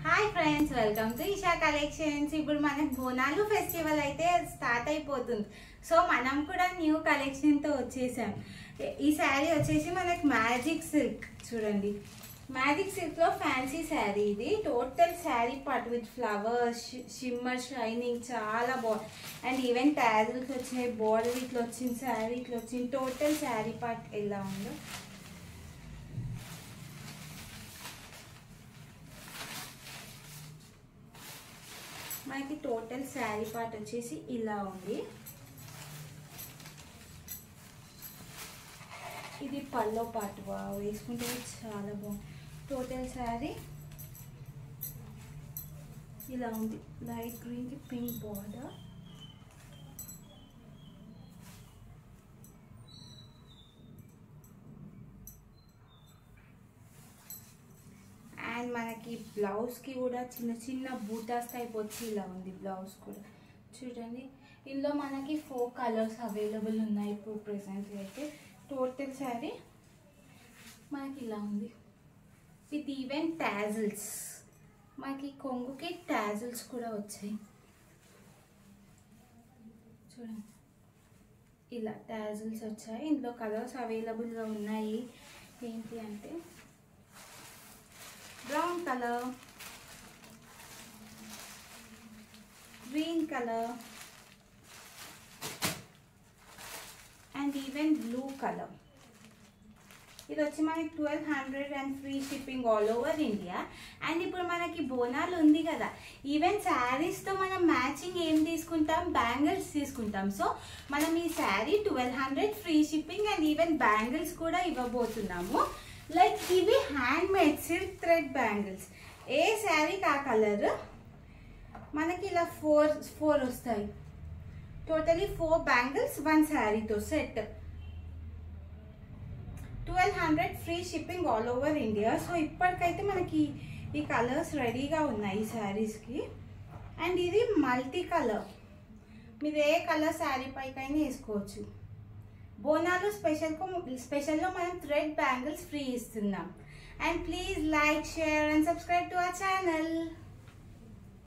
Hi friends, welcome to Isha collections. ఇప్పుడు మనకు Bonalu festival అయితే స్టార్ట్ అయిపోతుంది. సో మనం కూడా న్యూ కలెక్షన్తో వచ్చేసాం. ఈ శారీ వచ్చేసి మనకు మ్యాజిక్ సిల్క్. చూడండి, మ్యాజిక్ సిల్క్లో ఫ్యాన్సీ శారీ. ఇది total sari part with flowers, shimmer, shining చాలా బాగుంది. అండ్ ఈవెన్ టాజిల్స్ వచ్చినాయి, బోర్డర్ ఇట్లా వచ్చింది, శారీ ఇట్లా వచ్చింది. టోటల్ శారీ పార్ట్ ఎలా ఉందో మనకి టోటల్ శారీ పార్ట్ వచ్చేసి ఇలా ఉంది. ఇది పల్లో పార్ట్. వేసుకుంటే చాలా బాగుంది. టోటల్ శారీ ఇలా ఉంది. లైట్ గ్రీన్కి పింక్ బార్డర్. అండ్ మనకి బ్లౌజ్కి కూడా చిన్న చిన్న బూటాస్ టైప్ వచ్చి ఇలా ఉంది. బ్లౌజ్ కూడా చూడండి. ఇందులో మనకి 4 కలర్స్ అవైలబుల్ ఉన్నాయి ఇప్పుడు ప్రెసెంట్ అయితే. టోటల్ శారీ మనకి ఇలా ఉంది విత్ ఈవెన్ టాజిల్స్. మనకి కొంగుకి టాజిల్స్ కూడా వచ్చాయి. చూడండి, ఇలా టాజిల్స్ వచ్చాయి. ఇందులో కలర్స్ అవైలబుల్గా ఉన్నాయి. ఏంటి అంటే brown colour, green colour and even blue colour. ఇది వచ్చి మనకి 1200 and free shipping all over India. And ఇప్పుడు మనకి బోనాలు ఉంది కదా, ఈవెన్ శారీస్తో మనం మ్యాచింగ్ ఏం తీసుకుంటాం? బ్యాంగిల్స్ తీసుకుంటాం. సో మనం ఈ sari 1200 free shipping and even bangles కూడా ఇవ్వబోతున్నాము. లైక్ ఇవి handmade silk thread bangles. ఏ శారీకి ఆ కలర్ మనకి ఇలా 4 వస్తాయి. టోటలీ 4 బ్యాంగిల్స్ 1 శారీతో set. 1200 free shipping all over India. So ఇప్పటికైతే మనకి ఈ కలర్స్ రెడీగా ఉన్నాయి ఈ శారీస్కి. అండ్ ఇది మల్టీ కలర్. మీరు ఏ కలర్ శారీ పైకైనా వేసుకోవచ్చు. బోనాలు స్పెషల్లో మనం థ్రెడ్ బ్యాంగిల్స్ ఫ్రీ ఇస్తున్నాం. And please like, share and subscribe to our channel.